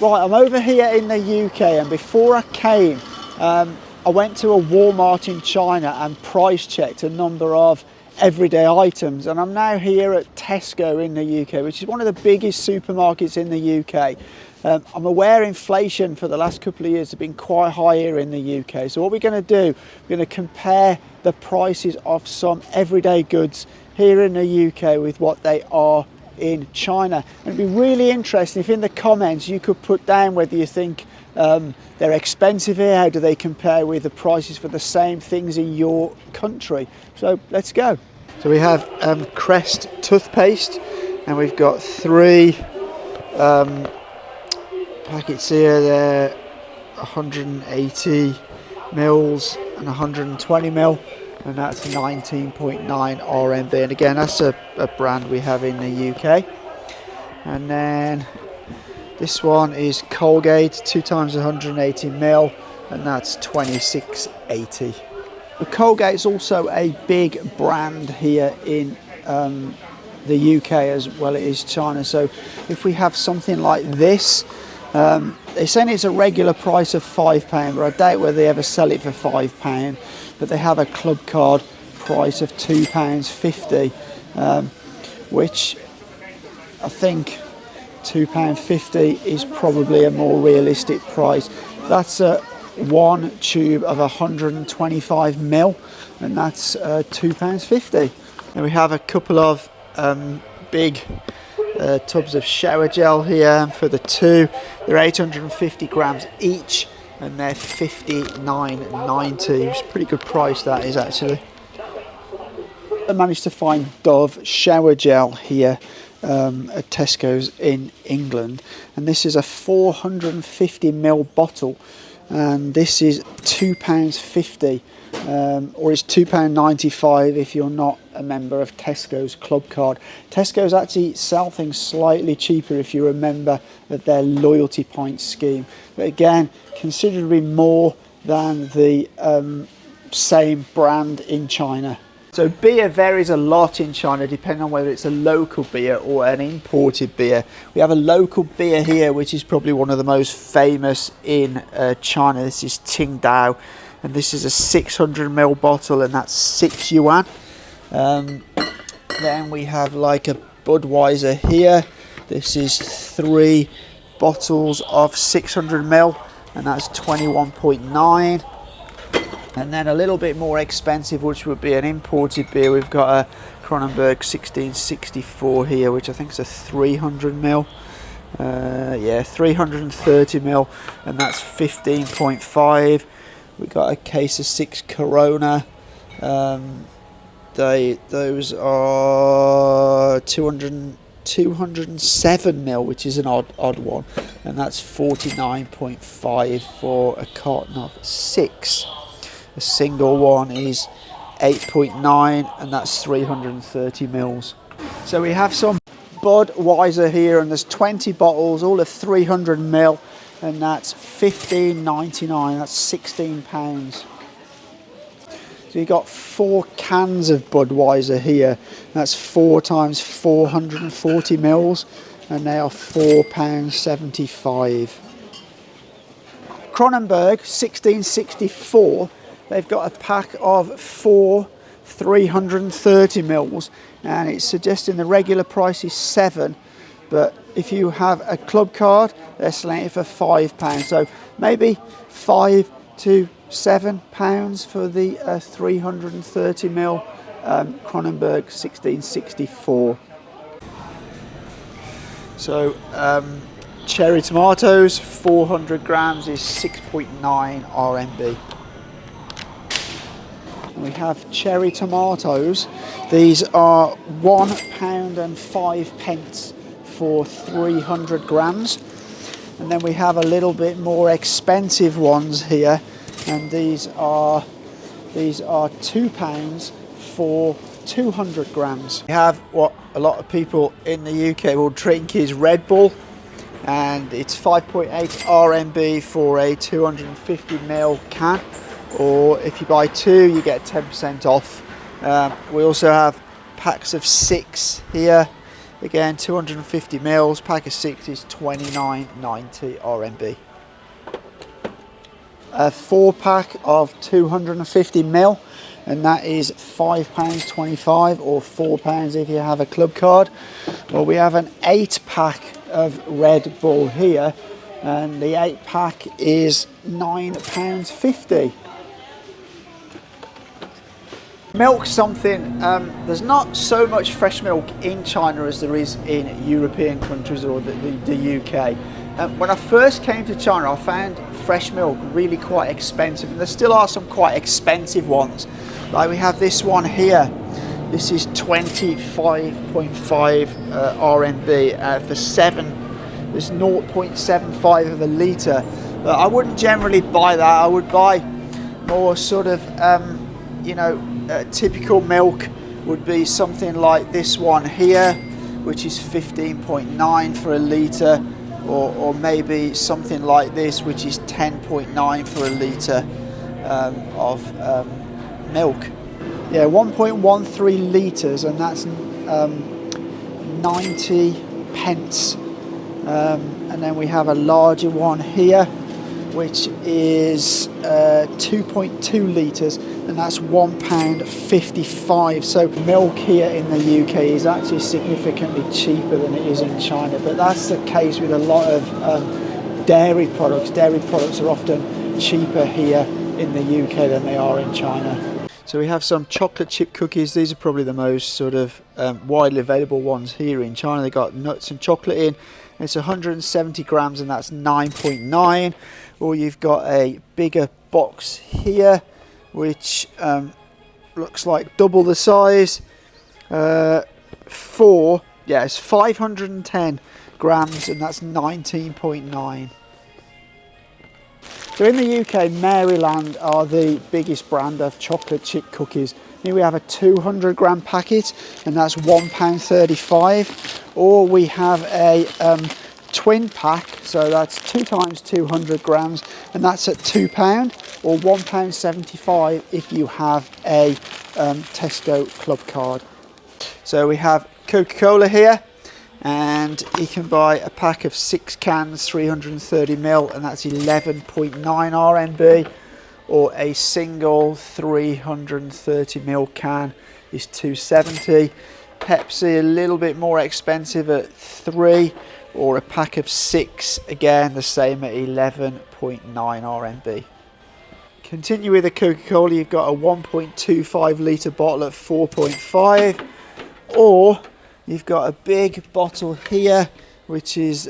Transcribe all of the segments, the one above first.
Right, I'm over here in the UK, and before I came, I went to a Walmart in China and price checked a number of everyday items, and I'm now here at Tesco in the UK, which is one of the biggest supermarkets in the UK. I'm aware inflation for the last couple of years has been quite high here in the UK, so what we're going to do, we're going to compare the prices of some everyday goods here in the UK with what they are in China. And it'd be really interesting if in the comments you could put down whether you think they're expensive here, how do they compare with the prices for the same things in your country. So let's go. So we have Crest toothpaste, and we've got 3 packets here. They're 180 mils and 120 mil, and that's 19.9 RMB, and again that's a brand we have in the UK. And then this one is Colgate, 2 times 180 mil, and that's 26.80. Colgate is also a big brand here in the UK as well as China. So if we have something like this, they're saying it's a regular price of £5, but I doubt whether they ever sell it for £5. But they have a club card price of £2.50, which I think £2.50 is probably a more realistic price. That's one tube of 125 mil, and that's £2.50. And we have a couple of big tubs of shower gel here for the 2. They're 850 grams each, and they're $59.90. It's a pretty good price, that is, actually. I managed to find Dove shower gel here at Tesco's in England, and this is a 450 ml bottle, and this is £2.50, or it's £2.95 if you're not a member of Tesco's club card. Tesco's actually sell things slightly cheaper if you're a member of their loyalty points scheme, but again considerably more than the same brand in China. So beer varies a lot in China depending on whether it's a local beer or an imported beer. We have a local beer here which is probably one of the most famous in China. This is Qingdao, and this is a 600 ml bottle, and that's 6 yuan. Then we have like a Budweiser here. This is 3 bottles of 600 ml, and that's 21.9. And then a little bit more expensive, which would be an imported beer, we've got a Kronenbourg 1664 here, which I think is a 300 ml. Yeah, 330 ml, and that's 15.5. We got a case of 6 Corona. Those are 207 ml, which is an odd one, and that's 49.5 for a carton of 6. A single one is 8.9, and that's 330 mils. So we have some Budweiser here, and there's 20 bottles, all of 300 ml, and that's $15.99. That's £16. So you've got 4 cans of Budweiser here. That's 4 times 440 mils, and they are £4.75. Kronenbourg 1664. They've got a pack of 4 330 mils, and it's suggesting the regular price is 7, but if you have a club card, they're selling it for £5. So maybe £5 to £7 for the 330 ml Kronenbourg 1664. So cherry tomatoes, 400 grams is 6.9 RMB. We have cherry tomatoes. These are £1.05 for 300 grams. And then we have a little bit more expensive ones here, and these are £2 for 200 grams. We have what a lot of people in the UK will drink is Red Bull, and it's 5.8 RMB for a 250 ml can. Or if you buy 2, you get 10% off. We also have packs of 6 here, Again, 250 mils, pack of 6 is 29.90 RMB. A 4-pack of 250 mil, and that is £5.25 or £4 if you have a club card. Well, we have an 8-pack of Red Bull here, and the 8-pack is £9.50. Milk something, there's not so much fresh milk in China as there is in European countries or the UK. When I first came to China, I found fresh milk really quite expensive, and there still are some quite expensive ones. Like we have this one here. This is 25.5 RMB for 7. There's 0.75 of a litre. I wouldn't generally buy that. I would buy more sort of, typical milk would be something like this one here, which is 15.9 for a litre, or maybe something like this, which is 10.9 for a litre of milk. Yeah, 1.13 litres, and that's 90 pence. And then we have a larger one here, which is 2.2 litres, and that's £1.55. So milk here in the UK is actually significantly cheaper than it is in China, but that's the case with a lot of dairy products. Dairy products are often cheaper here in the UK than they are in China. So we have some chocolate chip cookies. These are probably the most sort of widely available ones here in China. They got nuts and chocolate in. It's 170 grams, and that's 9.9. Or you've got a bigger box here, which looks like double the size. It's 510 grams, and that's 19.9. So in the UK, Maryland are the biggest brand of chocolate chip cookies. Here we have a 200 gram packet, and that's £1.35. Or we have a twin pack, so that's 2 times 200 grams, and that's at £2 or £1.75 if you have a Tesco club card. So we have Coca-Cola here, and you can buy a pack of 6 cans, 330 ml, and that's 11.9 RMB, or a single 330 ml can is 270. Pepsi a little bit more expensive at 3, or a pack of 6, again the same at 11.9 RMB. Continue with the Coca-Cola. You've got a 1.25 litre bottle at 4.5, or you've got a big bottle here, which is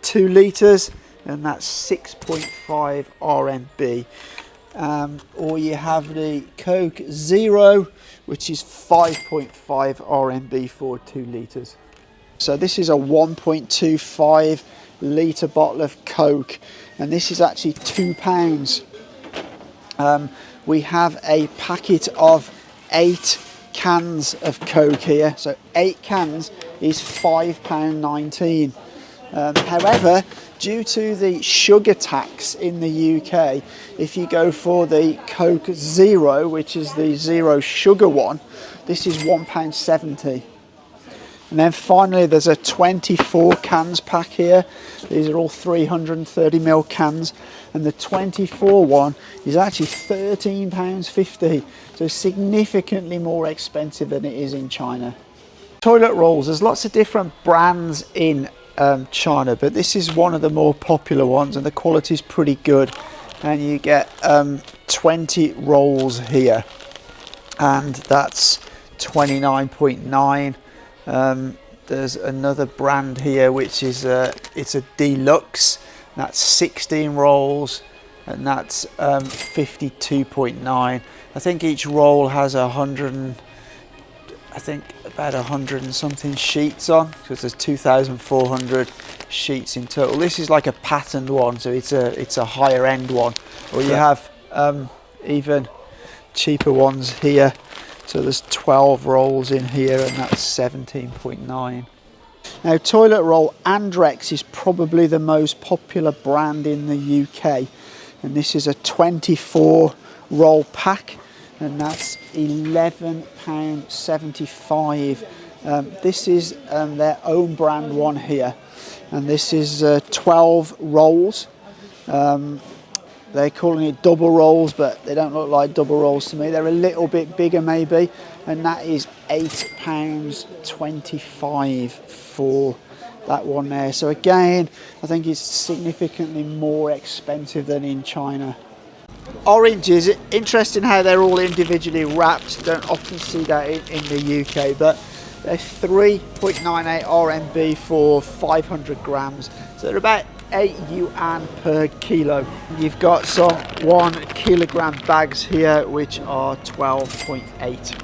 2 litres, and that's 6.5 RMB. Or you have the Coke Zero, which is 5.5 RMB for 2 litres. So this is a 1.25 litre bottle of Coke, and this is actually £2. We have a packet of 8 cans of Coke here, so 8 cans is £5.19. However, due to the sugar tax in the UK, if you go for the Coke Zero, which is the zero sugar one, this is £1.70. And then finally there's a 24 cans pack here. These are all 330 ml cans, and the 24 one is actually £13.50, so significantly more expensive than it is in China. Toilet rolls, there's lots of different brands in China, but this is one of the more popular ones, and the quality is pretty good. And you get 20 rolls here, and that's 29.9. There's another brand here, which is it's a deluxe, that's 16 rolls, and that's 52.9. I think each roll has about 100 and something sheets on, because there's 2,400 sheets in total. This is like a patterned one, so it's a higher end one. Or you have even cheaper ones here. So there's 12 rolls in here, and that's 17.9. Now, toilet roll, Andrex is probably the most popular brand in the UK, and this is a 24 roll pack, and that's £11.75 This is their own brand one here, and this is 12 rolls. They're calling it double rolls, but they don't look like double rolls to me. They're a little bit bigger maybe, and that is £8.25 for that one there. So again, I think it's significantly more expensive than in China. Oranges, interesting how they're all individually wrapped. Don't often see that in the UK, but they're 3.98 RMB for 500 grams. So they're about 8 yuan per kilo. You've got some 1 kilogram bags here, which are 12.8.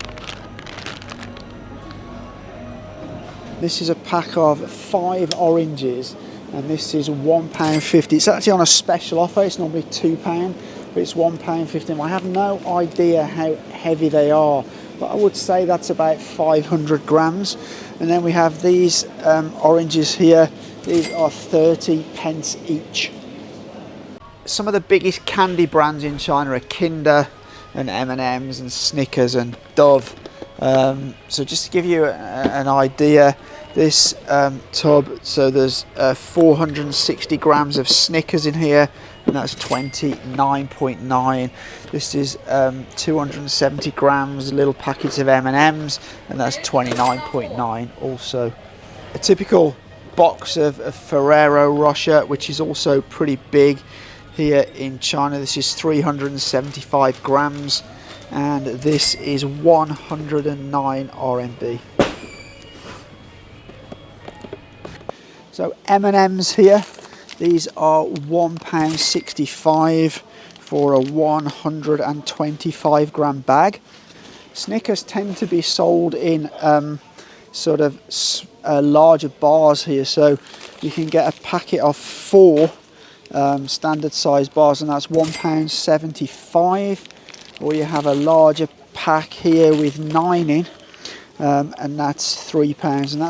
This is a pack of 5 oranges, and this is £1.50. It's actually on a special offer. It's normally £2, but it's £1.50. I have no idea how heavy they are, but I would say that's about 500 grams. And then we have these oranges here. These are 30 pence each. Some of the biggest candy brands in China are Kinder and M&M's and Snickers and Dove. So just to give you an idea, this tub, so there's 460 grams of Snickers in here, and that's 29.9. This is 270 grams, little packets of M&M's, and that's 29.9 also. A typical box of Ferrero Rocher, which is also pretty big here in China. This is 375 grams, and this is 109 RMB. So M&M's here, these are £1.65 for a 125 gram bag. Snickers tend to be sold in sort of larger bars here, so you can get a packet of 4 standard size bars, and that's £1.75. Or you have a larger pack here with 9 in, and that's £3, and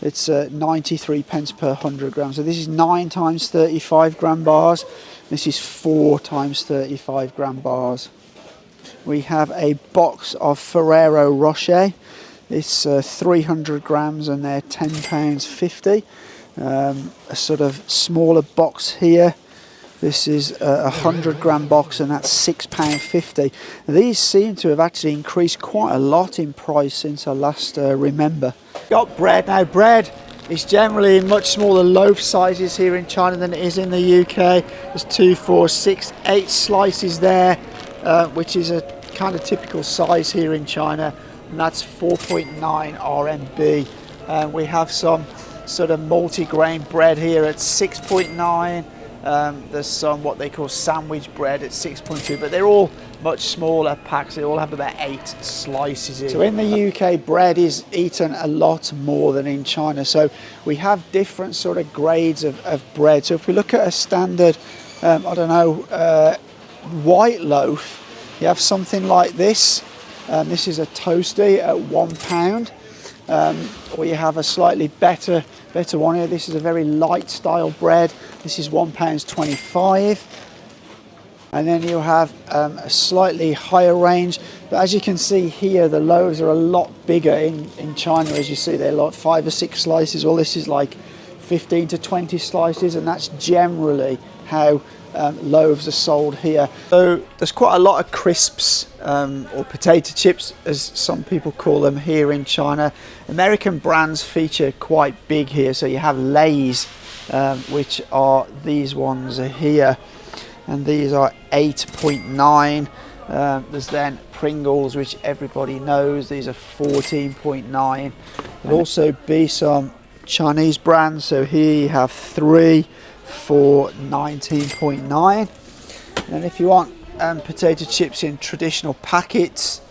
it's 93 pence per 100 grams. So this is 9 times 35 gram bars. This is 4 times 35 gram bars. We have a box of Ferrero Rocher. It's 300 grams, and they're £10.50. A sort of smaller box here. This is a 100 gram box, and that's £6.50. These seem to have actually increased quite a lot in price since I last remember. Got bread. Now bread is generally in much smaller loaf sizes here in China than it is in the UK. There's 2, 4, 6, 8 slices there, which is a kind of typical size here in China, and that's 4.9 RMB. We have some sort of multi-grain bread here at 6.9. There's some what they call sandwich bread at 6.2, but they're all much smaller packs. They all have about 8 slices in. So in the UK, bread is eaten a lot more than in China. So we have different sort of grades of bread. So if we look at a standard, white loaf, you have something like this. This is a toasty at £1. Or you have a slightly better one here. This is a very light style bread. This is £1.25. And then you have a slightly higher range. But as you can see here, the loaves are a lot bigger in China. As you see, they're like 5 or 6 slices. Well, this is like 15 to 20 slices, and that's generally how loaves are sold here. So there's quite a lot of crisps, or potato chips as some people call them, here in China. American brands feature quite big here. So you have Lay's, which are these ones here, and these are 8.9. There's then Pringles, which everybody knows. These are 14.9. There'll also be some Chinese brands. So here you have 3 for 19.9. And if you want potato chips in traditional packets,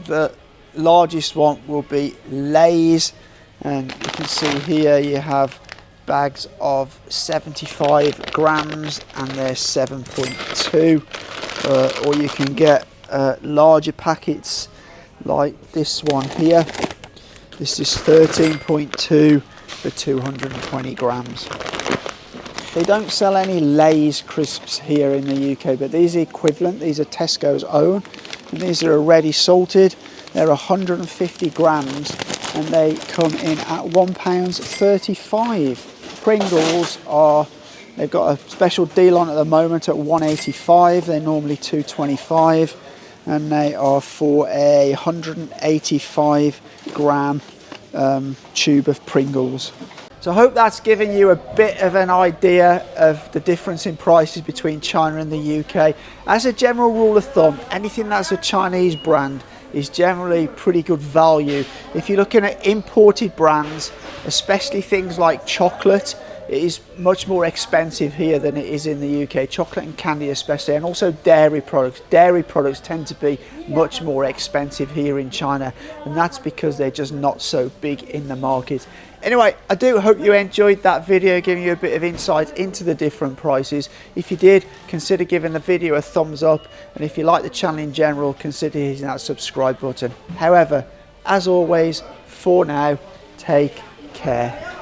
the largest one will be Lay's, and you can see here you have bags of 75 grams, and they're 7.2. Or you can get larger packets like this one here. This is 13.2 for 220 grams. They don't sell any Lay's crisps here in the UK, but these are equivalent. These are Tesco's own, and these are already salted. They're 150 grams and they come in at £1.35. Pringles are, they've got a special deal on at the moment at £1.85. They're normally £2.25, and they are for a 185 gram tube of Pringles. So I hope that's given you a bit of an idea of the difference in prices between China and the UK. As a general rule of thumb, anything that's a Chinese brand is generally pretty good value. If you're looking at imported brands, especially things like chocolate, it is much more expensive here than it is in the UK. Chocolate and candy especially, and also dairy products. Dairy products tend to be much more expensive here in China, and that's because they're just not so big in the market. Anyway, I do hope you enjoyed that video, giving you a bit of insight into the different prices. If you did, consider giving the video a thumbs up, and if you like the channel in general, consider hitting that subscribe button. However, as always, for now, take care.